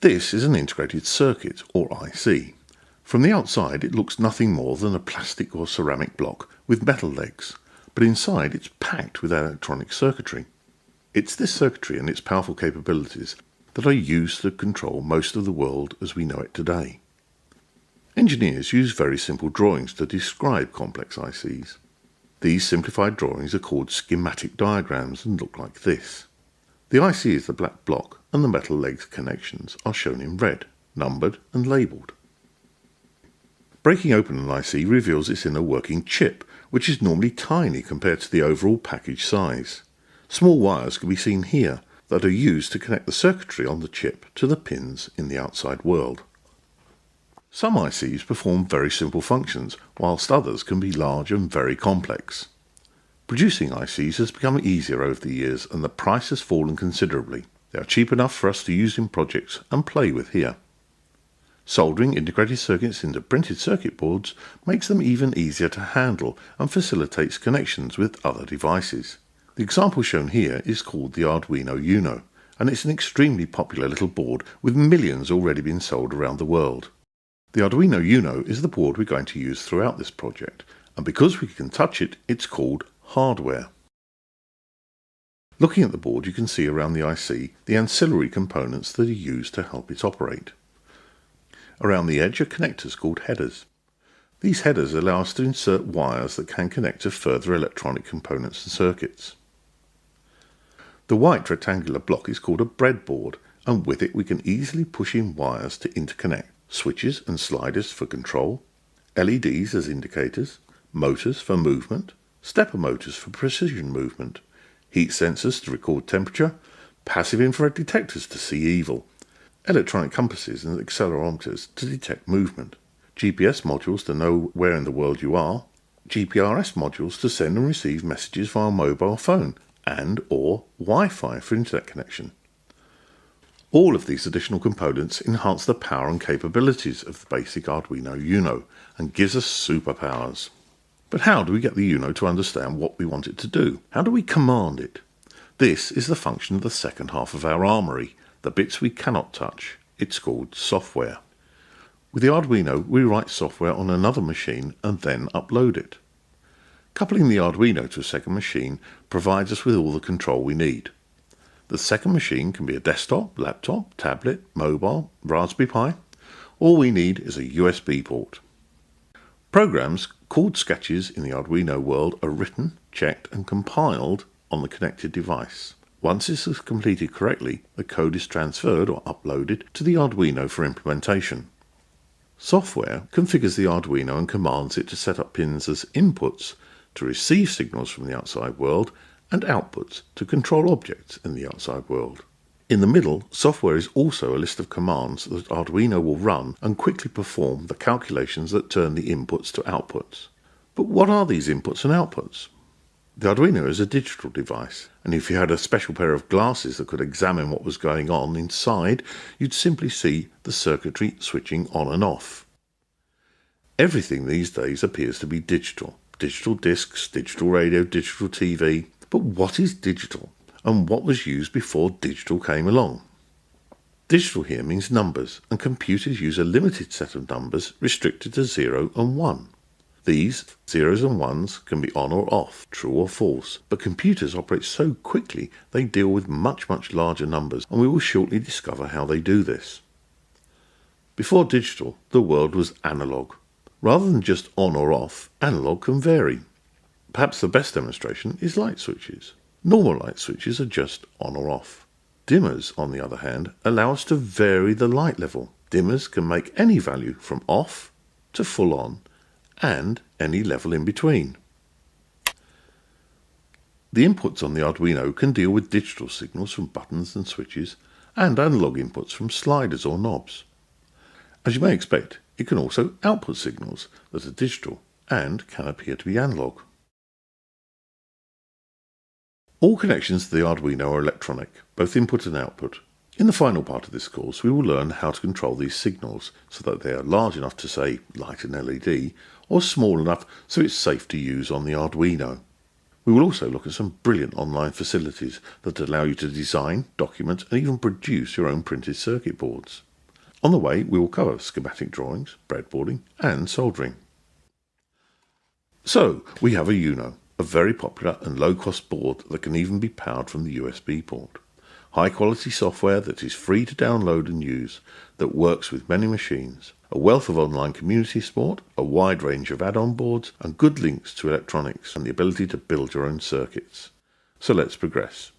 This is an integrated circuit, or IC. From the outside it looks nothing more than a plastic or ceramic block with metal legs, but inside it's packed with electronic circuitry. It's this circuitry and its powerful capabilities that are used to control most of the world as we know it today. Engineers use very simple drawings to describe complex ICs. These simplified drawings are called schematic diagrams and look like this. The IC is the black block and the metal legs connections are shown in red, numbered and labelled. Breaking open an IC reveals its inner working chip, which is normally tiny compared to the overall package size. Small wires can be seen here that are used to connect the circuitry on the chip to the pins in the outside world. Some ICs perform very simple functions, whilst others can be large and very complex. Producing ICs has become easier over the years and the price has fallen considerably. They are cheap enough for us to use in projects and play with here. Soldering integrated circuits into printed circuit boards makes them even easier to handle and facilitates connections with other devices. The example shown here is called the Arduino Uno, and it's an extremely popular little board with millions already being sold around the world. The Arduino Uno is the board we're going to use throughout this project, and because we can touch it, it's called hardware. Looking at the board, you can see around the IC the ancillary components that are used to help it operate. Around the edge are connectors called headers. These headers allow us to insert wires that can connect to further electronic components and circuits. The white rectangular block is called a breadboard, and with it we can easily push in wires to interconnect switches and sliders for control, LEDs as indicators, motors for movement, stepper motors for precision movement, heat sensors to record temperature, passive infrared detectors to see evil, electronic compasses and accelerometers to detect movement, GPS modules to know where in the world you are, GPRS modules to send and receive messages via mobile phone, and/or Wi-Fi for internet connection. All of these additional components enhance the power and capabilities of the basic Arduino Uno and gives us superpowers. But how do we get the Uno to understand what we want it to do? How do we command it? This is the function of the second half of our armory, the bits we cannot touch. It's called software. With the Arduino, we write software on another machine and then upload it. Coupling the Arduino to a second machine provides us with all the control we need. The second machine can be a desktop, laptop, tablet, mobile, Raspberry Pi. All we need is a USB port. Programs called sketches in the Arduino world are written, checked and compiled on the connected device. Once this is completed correctly, the code is transferred or uploaded to the Arduino for implementation. Software configures the Arduino and commands it to set up pins as inputs to receive signals from the outside world and outputs to control objects in the outside world. In the middle, software is also a list of commands that Arduino will run and quickly perform the calculations that turn the inputs to outputs. But what are these inputs and outputs? The Arduino is a digital device, and if you had a special pair of glasses that could examine what was going on inside, you'd simply see the circuitry switching on and off. Everything these days appears to be digital. Digital discs, digital radio, digital TV. But what is digital? And what was used before digital came along? Digital here means numbers, and computers use a limited set of numbers restricted to 0 and 1. These zeros and ones can be on or off, true or false, but computers operate so quickly they deal with much larger numbers, and we will shortly discover how they do this. Before digital, the world was analog. Rather than just on or off, analog can vary. Perhaps the best demonstration is light switches. Normal light switches are just on or off. Dimmers, on the other hand, allow us to vary the light level. Dimmers can make any value from off to full on, and any level in between. The inputs on the Arduino can deal with digital signals from buttons and switches, and analog inputs from sliders or knobs. As you may expect, it can also output signals that are digital and can appear to be analog. All connections to the Arduino are electronic, both input and output. In the final part of this course, we will learn how to control these signals so that they are large enough to, say, light an LED, or small enough so it's safe to use on the Arduino. We will also look at some brilliant online facilities that allow you to design, document, and even produce your own printed circuit boards. On the way, we will cover schematic drawings, breadboarding, and soldering. So, we have a Uno, a very popular and low-cost board that can even be powered from the USB port. High-quality software that is free to download and use, that works with many machines, a wealth of online community support, a wide range of add-on boards, and good links to electronics and the ability to build your own circuits. So let's progress.